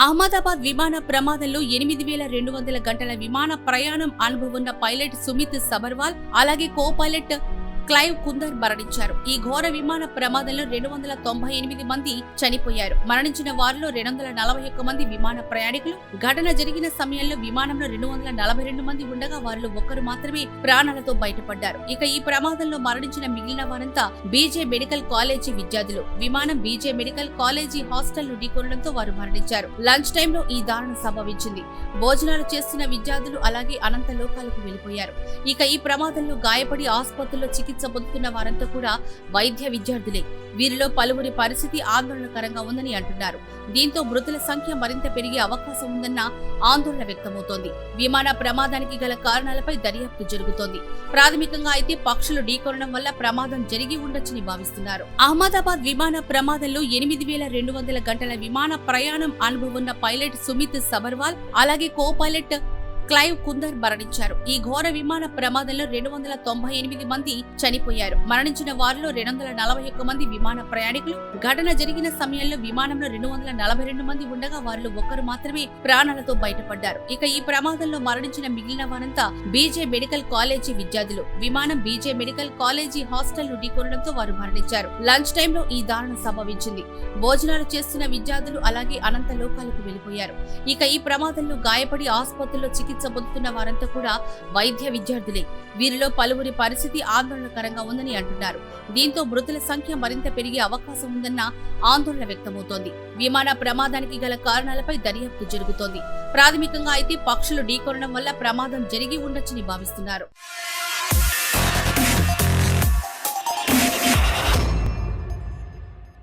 అహ్మదాబాద్ విమాన ప్రమాదంలో 8,200 గంటల విమాన ప్రయాణం అనుభవం ఉన్న పైలట్ సుమిత్ సబర్వాల్ అలాగే కో పైలట్ క్లైవ్ కుందర్ మరణించారు. ఈ ఘోర విమాన ప్రమాదంలో 298 మంది చనిపోయారు. మరణించిన వారిలో 241 మంది విమాన ప్రయాణికులు. ఘటన జరిగిన సమయంలో విమానంలో 242 మంది ఉండగా వారిలో ఒక్కరు మాత్రమే ప్రాణాలతో బయటపడ్డారు. ఇక ఈ ప్రమాదంలో మరణించిన మిగిలిన వారంతా బీజే మెడికల్ కాలేజీ విద్యార్థులు. విమానం బీజే మెడికల్ కాలేజీ హాస్టల్ ను ఢీకొనడంతో వారు మరణించారు. లంచ్ టైంలో ఈ దారుణం సంభవించింది. భోజనాలు చేస్తున్న విద్యార్థులు అలాగే అనంత లోకాలకు వెళ్లిపోయారు. ఇక ఈ ప్రమాదంలో గాయపడి ఆసుపత్రిలో చికిత్స పొందుతున్న వారంతా కూడా వైద్య విద్యార్థులే. వీరిలో పలువురి పరిస్థితి ఆందోళనకరంగా ఉందని అంటున్నారు. దీంతో మృతుల సంఖ్య మరింత పెరిగే అవకాశం ఉందన్న ఆందోళన వ్యక్తమవుతోంది. విమాన ప్రమాదానికి గల కారణాలపై దర్యాప్తు జరుగుతోంది. ప్రాథమికంగా అయితే పక్షులు ఢీకొనడం వల్ల ప్రమాదం జరిగి ఉండొచ్చని భావిస్తున్నారు. అహ్మదాబాద్ విమాన ప్రమాదంలో 8,200 గంటల విమాన ప్రయాణం అనుభవం ఉన్న పైలట్ సుమిత్ సబర్వాల్ అలాగే కో పైలట్ క్లైవ్ కుందర్ మరణించారు. ఈ ఘోర విమాన ప్రమాదంలో 298 మంది చనిపోయారు. మరణించిన వారిలో 241 మంది విమాన ప్రయాణికులు. ఘటన జరిగిన సమయంలో విమానంలో 242 మంది ఉండగా వారిలో ఒక్కరు మాత్రమే ప్రాణాలతో బయటపడ్డారు. ఇక ఈ ప్రమాదంలో మరణించిన మిగిలిన వారంతా బీజే మెడికల్ కాలేజీ విద్యార్థులు. విమానం బీజే మెడికల్ కాలేజీ హాస్టల్ ను ఢీకొనడంతో వారు మరణించారు. లంచ్ టైంలో ఈ దారుణం సంభవించింది. భోజనాలు చేస్తున్న విద్యార్థులు అలాగే అనంత లోకాలకు వెళ్లిపోయారు. ఇక ఈ ప్రమాదంలో గాయపడి ఆసుపత్రిలో చికిత్స పొందుతున్న వారంతా కూడా వైద్య విద్యార్థులే. వీరిలో పలువురి పరిస్థితి ఆందోళనకరంగా ఉందని అంటున్నారు. దీంతో మృతుల సంఖ్య మరింత పెరిగే అవకాశం ఉందన్న ఆందోళన వ్యక్తమవుతోంది. విమాన ప్రమాదానికి గల కారణాలపై దర్యాప్తు జరుగుతోంది. ప్రాథమికంగా అయితే పక్షులు ఢీకొనడం వల్ల ప్రమాదం జరిగి ఉండొచ్చని భావిస్తున్నారు.